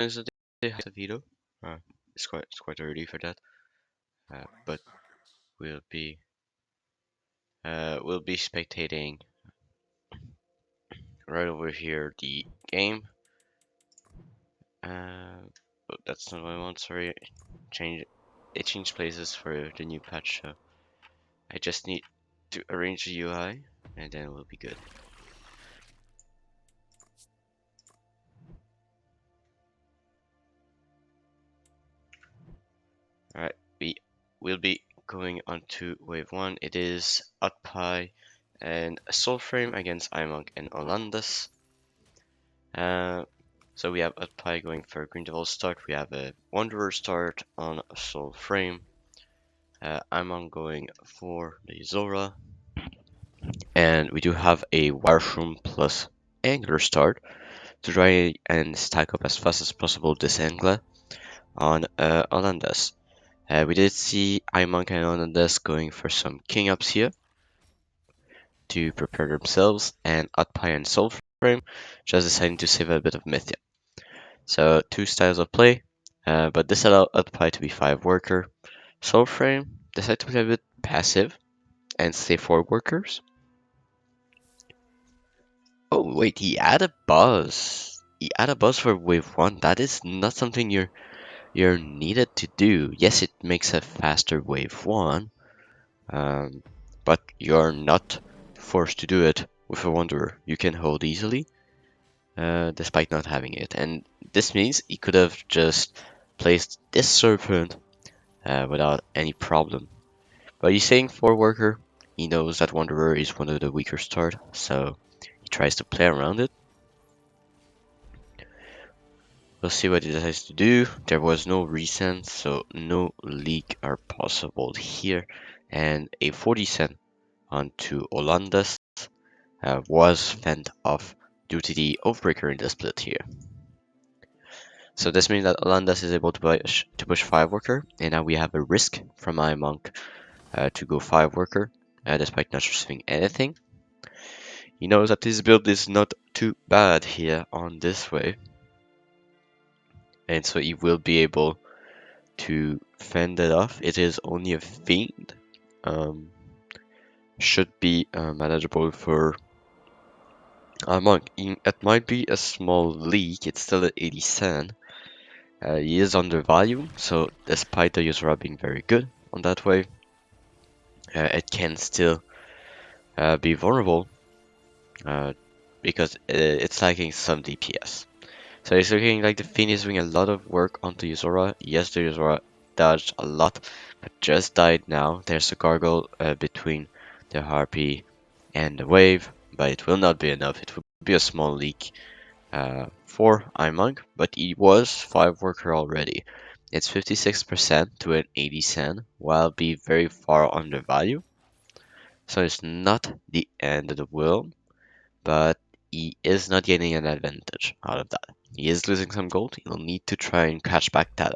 Is it the veto? It's quite early for that. But we'll be we'll be spectating right over here the game. But that's not what I want. Sorry, change. It changed places for the new patch, so I just need to arrange the UI, and then we'll be good. Alright, will be going on to wave 1. It is HotPie and SoulFrame against iMunk and Olandes. So we have HotPie going for Green Devil start. We have a Wanderer start on SoulFrame. iMunk going for the Zora. And we do have a Wireshroom plus Angler start to try and stack up as fast as possible this Angler on Olandes. We did see iMunk and Olandes going for some king ups here to prepare themselves, and HotPie and SoulFrame just deciding to save a bit of Mythia. So two styles of play, but this allowed HotPie to be 5 worker. SoulFrame decided to play a bit passive and stay 4 workers. Oh wait, he added buzz. He added buzz for wave 1. That is not something you're needed to do. Yes, it makes a faster wave 1, but you're not forced to do it with a Wanderer. You can hold easily, despite not having it. And this means he could have just placed this Serpent without any problem. But he's saying 4 worker. He knows that Wanderer is one of the weaker start, so he tries to play around it. We'll see what he decides to do. There was no resend, so no leak are possible here. And a 40 cent onto Olandes was fend off due to the Oathbreaker in the split here. So this means that Olandes is able to push 5 worker, and now we have a risk from iMunk to go 5 worker, despite not receiving anything. He knows that this build is not too bad here on this wave, and so he will be able to fend it off. It is only a fiend. Should be manageable for iMunk. It might be a small leak, it's still at 80 cent. He is undervalued, so despite the user being very good on that wave, it can still be vulnerable because it's lacking some DPS. So it's looking like the Fiend is doing a lot of work onto Yuzora. Yes, the Yuzora dodged a lot, but just died now. There's a gargle between the Harpy and the wave, but it will not be enough. It will be a small leak for iMunk, but he was 5 worker already. It's 56% to an 80 cent, while be very far undervalued. So it's not the end of the world, but he is not getting an advantage out of that. He is losing some gold. He'll need to try and catch back up.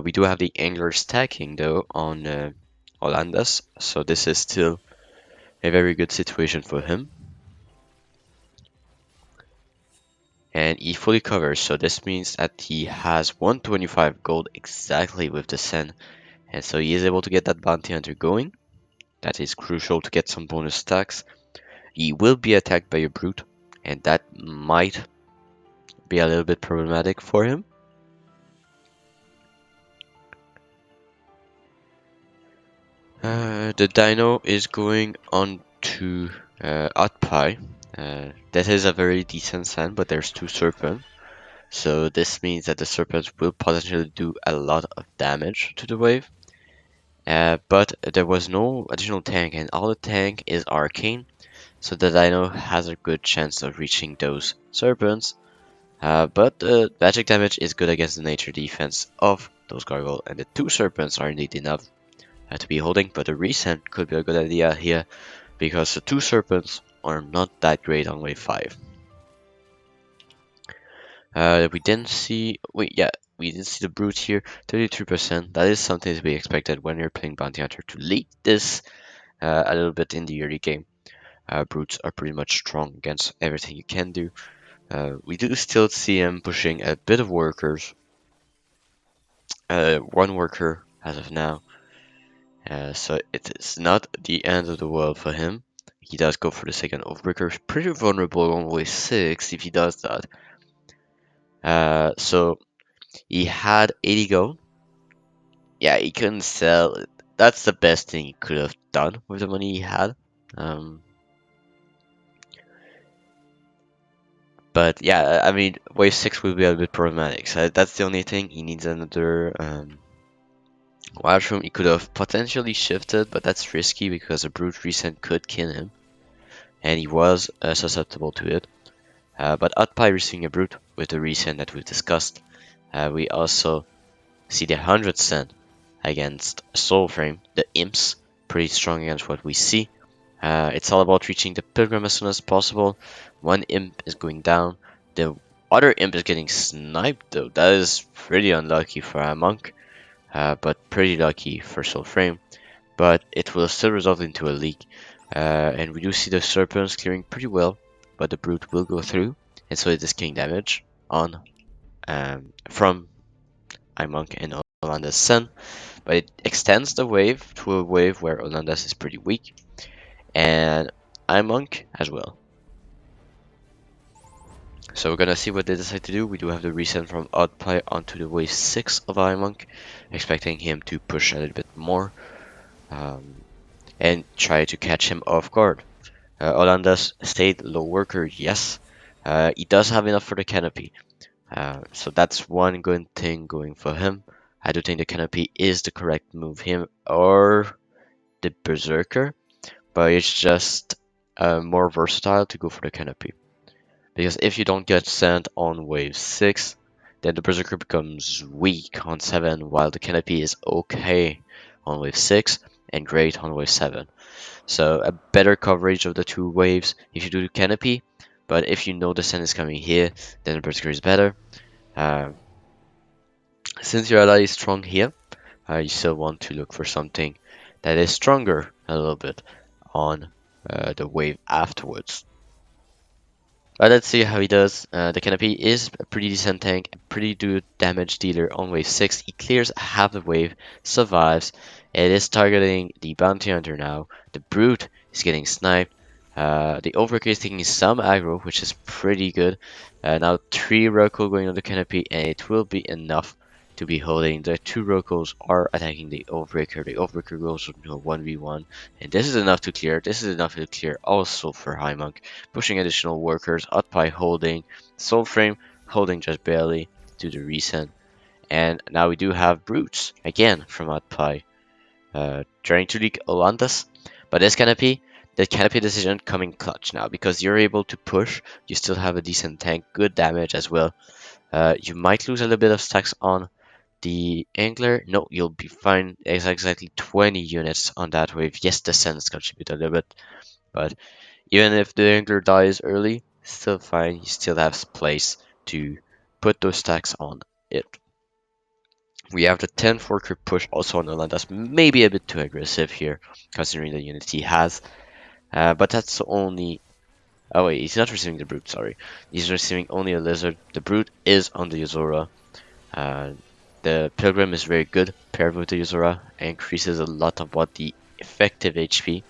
We do have the angler stacking though on Olandes, so this is still a very good situation for him. And he fully covers, so this means that he has 125 gold exactly with the Sen, and so he is able to get that bounty hunter going. That is crucial to get some bonus stacks. He will be attacked by a brute, and that might be a little bit problematic for him. The dino is going on to HotPie. That is a very decent sand, but there's 2 serpents. So this means that the serpents will potentially do a lot of damage to the wave. But there was no additional tank, and all the tank is arcane. So the dino has a good chance of reaching those serpents. But the magic damage is good against the nature defense of those gargoyle, and the 2 serpents are indeed enough to be holding, but a resend could be a good idea here because the 2 serpents are not that great on wave 5. We didn't see, we didn't see the brute here, 33%. That is something to be expected when you're playing bounty hunter to leak this a little bit in the early game. Brutes are pretty much strong against everything you can do, We do still see him pushing a bit of workers. One worker as of now. So it is not the end of the world for him. He does go for the second Oathbreaker. Pretty vulnerable on wave 6 if he does that. So he had 80 gold. Yeah, he couldn't sell it. That's the best thing he could have done with the money he had. Um, but yeah, I mean, wave 6 will be a bit problematic. So that's the only thing. He needs another Wildroom. He could have potentially shifted, but that's risky because a Brute Recent could kill him. And he was susceptible to it. But HotPie receiving a Brute with the Recent that we've discussed. We also see the 100 cent against SoulFrame, the Imps, pretty strong against what we see. It's all about reaching the Pilgrim as soon as possible. One Imp is going down. The other Imp is getting sniped though. That is pretty unlucky for a monk, but pretty lucky for SoulFrame. But it will still result into a leak. And we do see the Serpents clearing pretty well, but the Brute will go through, and so it is killing damage on from iMunk and Olandes' Sun, but it extends the wave to a wave where Olandes is pretty weak, and iMunk as well. So we're gonna see what they decide to do. We do have the reset from HotPie onto the wave 6 of iMunk, expecting him to push a little bit more um, and try to catch him off guard. Olandes stayed low worker, yes. He does have enough for the canopy, so that's one good thing going for him. I do think the canopy is the correct move, him or the berserker, but it's just more versatile to go for the canopy. Because if you don't get sent on wave 6, then the berserker becomes weak on 7, while the canopy is okay on wave 6 and great on wave 7. So a better coverage of the two waves if you do the canopy, but if you know the send is coming here, then the berserker is better. Uh, since your ally is strong here, you still want to look for something that is stronger a little bit on the wave afterwards. But let's see how he does. The Canopy is a pretty decent tank, a pretty good damage dealer on wave 6. He clears half the wave, survives. It is targeting the Bounty Hunter now. The Brute is getting sniped. The Overkill is taking some aggro, which is pretty good. Now 3 Rocko going on the Canopy, and it will be enough to be holding. The 2 Rokkos are attacking the Overbreaker. The Overbreaker goes into a 1v1, and this is enough to clear. This is enough to clear also for iMunk. Pushing additional workers, HotPie holding, SoulFrame holding just barely to the recent. And now we do have Brutes, again from HotPie, trying to leak Olandes. But this canopy, the canopy decision coming clutch now, because you're able to push, you still have a decent tank, good damage as well. You might lose a little bit of stacks on the Angler. No, you'll be fine. It's exactly 20 units on that wave. Yes, the Sense contribute a little bit, but even if the Angler dies early, still fine. He still has place to put those stacks on it. We have the 10 Forker push also on the land. That's maybe a bit too aggressive here, considering the units he has. But that's only... Oh wait, he's not receiving the Brute, sorry. He's receiving only a Lizard. The Brute is on the Yuzora. The Pilgrim is very good paired with the Yuzora. Increases a lot of what the effective HP.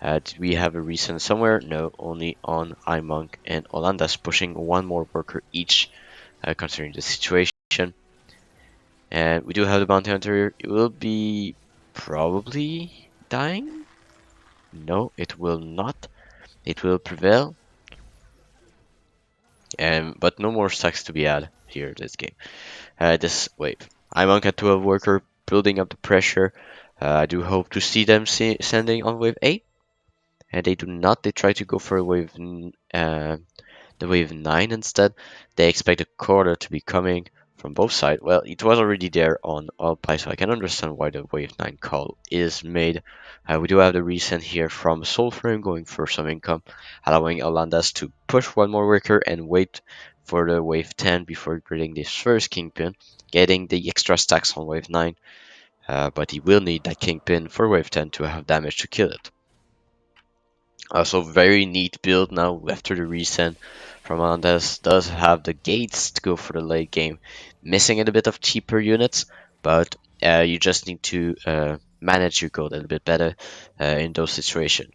Did we have a recent somewhere? No, only on iMunk and Olandes, pushing one more worker each, considering the situation. And we do have the Bounty Hunter. It will be probably dying? No, it will not. It will prevail. But no more stacks to be had here this game. This wave. iMunk at 12 worker, building up the pressure. I do hope to see them sending on wave 8. And they do not. They try to go for a the wave 9 instead. They expect a quarter to be coming from both sides. Well, it was already there on HotPie, so I can understand why the wave 9 call is made. We do have the recent here from SoulFrame going for some income, allowing Olandes to push one more worker and wait for the wave 10 before creating this first Kingpin, getting the extra stacks on wave 9. But he will need that Kingpin for wave 10 to have damage to kill it. Also, very neat build now after the reset from Olandes. Does have the gates to go for the late game, missing a bit of cheaper units, but you just need to manage your gold a little bit better in those situations.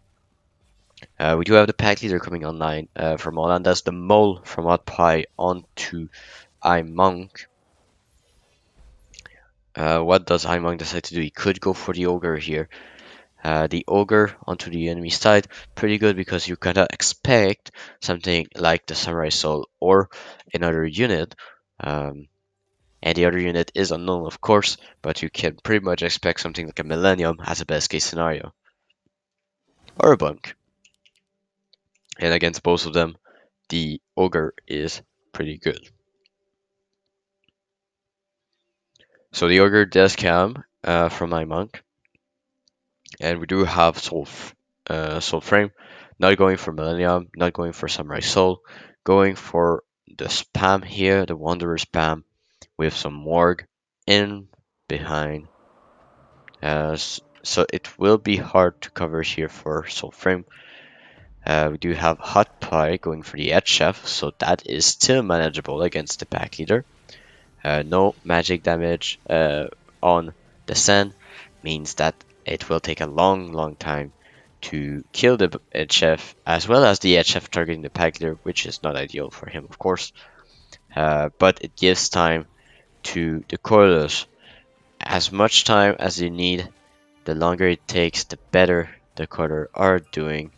We do have the pack leader coming online from Olandes, the mole from HotPie onto iMunk. What does iMunk decide to do? He could go for the ogre here. The ogre onto the enemy side, pretty good because you kinda expect something like the samurai soul or another unit. Um, and the other unit is unknown, of course, but you can pretty much expect something like a millennium as a best case scenario, or a bunk. And against both of them, the ogre is pretty good. So the ogre does come from iMunk, and we do have SoulFrame, not going for Millennium, not going for Samurai Soul, going for the spam here, the Wanderer spam, with some Morgue in behind. So it will be hard to cover here for SoulFrame. We do have HotPie going for the Edge Chef, so that is still manageable against the pack leader. No magic damage on the Sen means that it will take a long time to kill the chef as well as the chef targeting the pack leader, which is not ideal for him, of course. But it gives time to the coilers. As much time as you need, the longer it takes, the better the coiler are doing.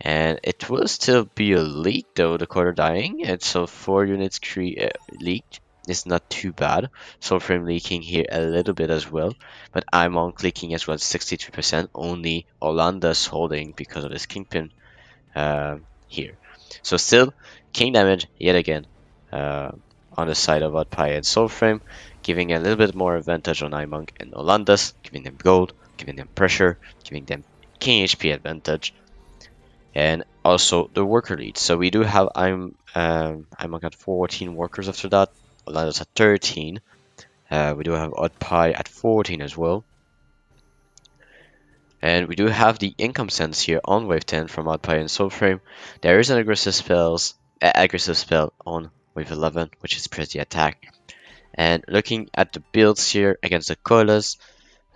And it will still be a leak though, the quarter dying, and so 4 units leaked is not too bad. SoulFrame leaking here a little bit as well, but iMonk leaking as well, 63%, only Olandes holding because of his Kingpin here. So still, King damage yet again uh, on the side of HotPie and SoulFrame, giving a little bit more advantage on iMonk and Olandes, giving them gold, giving them pressure, giving them King HP advantage and also the worker lead. So we do have I'm at 14 workers after that. Olandes at 13. We do have OddPie at 14 as well. And we do have the income sense here on wave 10 from OddPie and SoulFrame. There is an aggressive spell on wave 11, which is press the attack. And looking at the builds here against the Colas,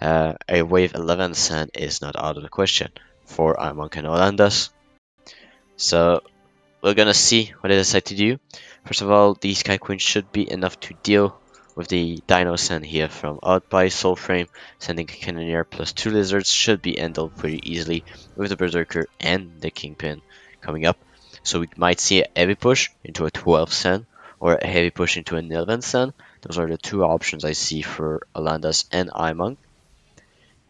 a wave 11 Sen is not out of the question for iMonk and Olandes. So we're gonna see what they decide to do. First of all, the Sky Queen should be enough to deal with the Dino Send here from out by SoulFrame. Sending a Cannoneer plus 2 Lizards should be handled pretty easily with the Berserker and the Kingpin coming up. So we might see a heavy push into a 12 Send or a heavy push into an 11 Send. Those are the two options I see for Olandes and iMonk.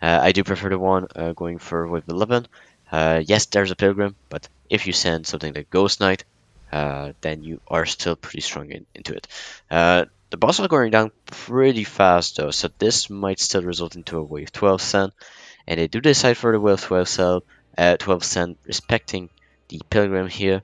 I do prefer the one going for with 11. Yes, there's a Pilgrim, but if you send something like Ghost Knight, then you are still pretty strong into it. The boss are going down pretty fast though, so this might still result into a wave 12 send, and they do decide for the wave 12 send, respecting the Pilgrim here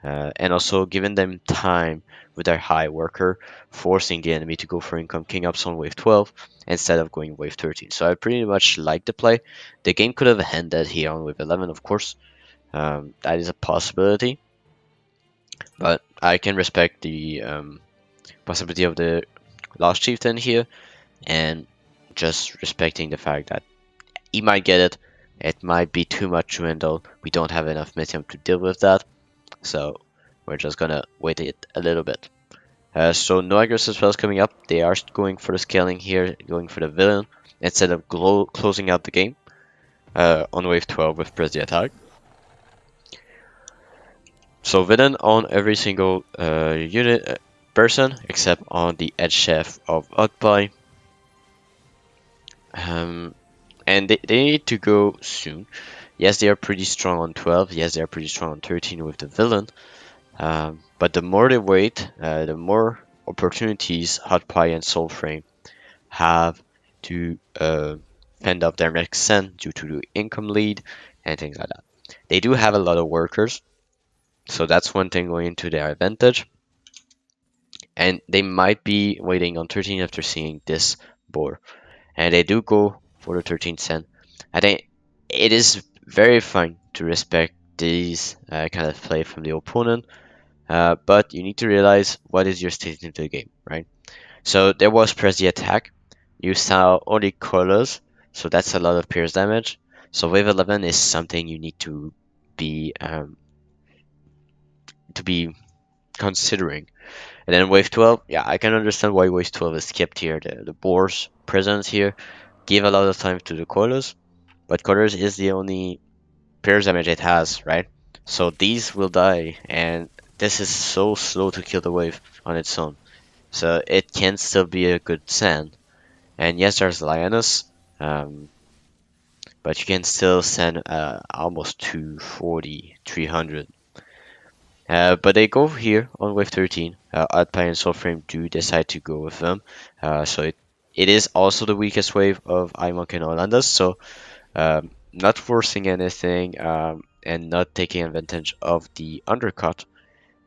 and also giving them time with their high worker, forcing the enemy to go for income king ups on wave 12 instead of going wave 13. So I pretty much like the play. The game could have ended here on wave 11, of course. That is a possibility, but I can respect the possibility of the Lost Chieftain here and just respecting the fact that he might get it. It might be too much to handle. We don't have enough medium to deal with that. So we're just gonna wait it a little bit. So no aggressive spells coming up. They are going for the scaling here, going for the villain instead of closing out the game on wave 12 with press the attack. So villain on every single unit person except on the edge chef of HotPie. And they need to go soon. Yes, they are pretty strong on 12. Yes, they are pretty strong on 13 with the villain. But the more they wait, the more opportunities HotPie and SoulFrame have to fend up their next send due to the income lead and things like that. They do have a lot of workers, so that's one thing going into their advantage. And they might be waiting on 13 after seeing this board. And they do go for the 13th send. I think it is very fine to respect these kind of play from the opponent, but you need to realize what is your state into the game, right? So there was press the attack. You saw only colors, so that's a lot of pierce damage. So wave 11 is something you need be um, to be considering. And then wave 12, yeah, I can understand why wave 12 is kept here. The boar's presence here give a lot of time to the colors, but colors is the only pierce damage it has, right? So these will die, and this is so slow to kill the wave on its own. So it can still be a good send. And yes, there's Lioness, um, but you can still send almost 240, 300. But they go here on wave 13. HotPie and SoulFrame do decide to go with them. So it is also the weakest wave of iMunk and Olandes, so not forcing anything and not taking advantage of the undercut.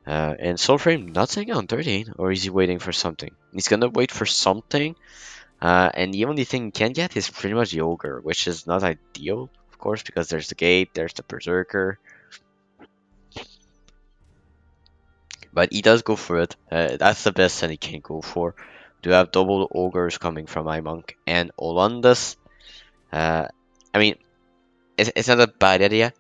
And SoulFrame not taking on 13, or is he waiting for something? He's gonna wait for something, and the only thing he can get is pretty much the Ogre, which is not ideal, of course, because there's the Gate, there's the Berserker, but he does go for it. That's the best that he can go for. To have double Ogres coming from iMunk and Olandes, uh, I mean, it's not a bad idea,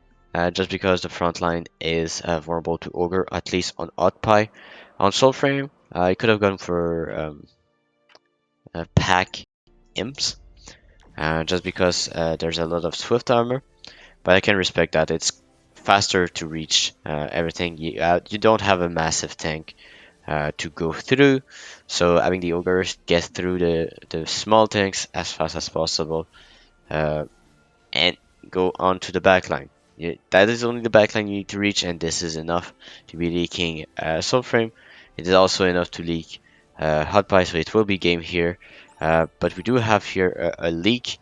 just because the front line is vulnerable to Ogre, at least on HotPie. On Soulframe, I could have gone for Pack Imps, just because there's a lot of Swift armor, but I can respect that. It's faster to reach everything. You don't have a massive tank to go through, so having the Ogres get through the small tanks as fast as possible. And go on to the backline. That is only the backline you need to reach, and this is enough to be leaking Soulframe. It is also enough to leak HotPie, so it will be game here. But we do have here a leak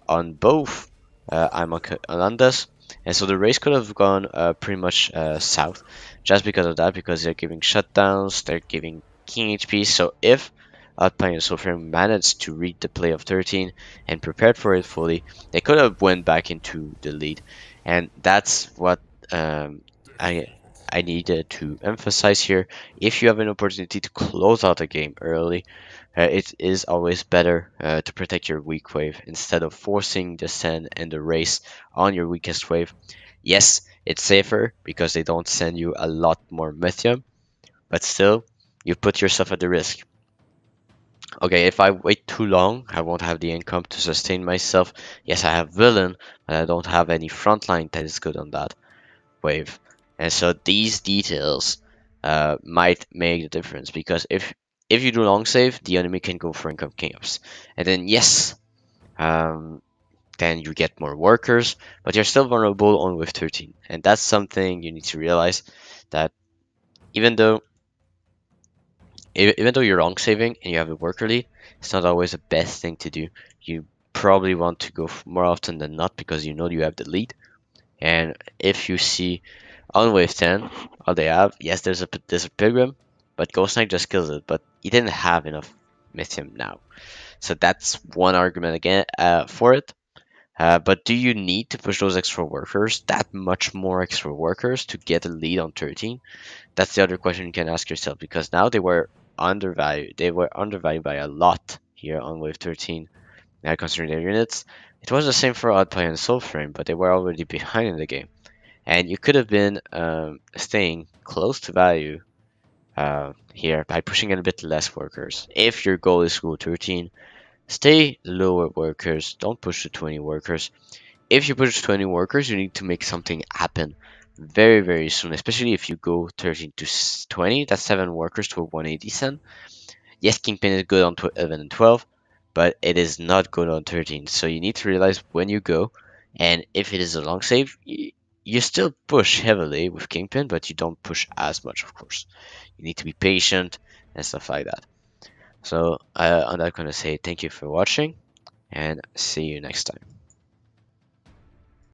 on both Olandes, and so the race could have gone pretty much south just because of that, because they're giving shutdowns, they're giving king HP. So if Alpine and Soulframe managed to read the play of 13 and prepared for it fully, they could have went back into the lead, and that's what um, I I needed to emphasize here. If you have an opportunity to close out a game early, it is always better to protect your weak wave instead of forcing the send and the race on your weakest wave. Yes, it's safer because they don't send you a lot more Mythium, but still, you put yourself at the risk. Okay, if I wait too long, I won't have the income to sustain myself. Yes, I have Villain, but I don't have any frontline that is good on that wave. And so these details might make the difference, because if you do long save, the enemy can go for income chaos, and then yes, um, then you get more workers, but you're still vulnerable on wave 13, and that's something you need to realize, that even though even though you're long saving and you have a worker lead, it's not always the best thing to do. You probably want to go more often than not because you know you have the lead, and if you see on wave 10, all they have, yes, there's a Pilgrim, but Ghost Knight just kills it, but he didn't have enough Mythium now. So that's one argument again for it. But do you need to push those extra workers, that much more extra workers, to get a lead on 13? That's the other question you can ask yourself, because now they were undervalued. They were undervalued by a lot here on wave 13, considering their units. It was the same for Oddpie and Soulframe, but they were already behind in the game, and you could have been staying close to value here by pushing in a bit less workers. If your goal is to go 13, stay lower workers, don't push to 20 workers. If you push to 20 workers, you need to make something happen very, very soon, especially if you go 13 to 20, that's 7 workers to a 180 cent. Yes, Kingpin is good on 11 and 12, but it is not good on 13. So you need to realize when you go, and if it is a long save, you still push heavily with Kingpin, but you don't push as much, of course. You need to be patient and stuff like that. So I'm not going to say thank you for watching, and see you next time.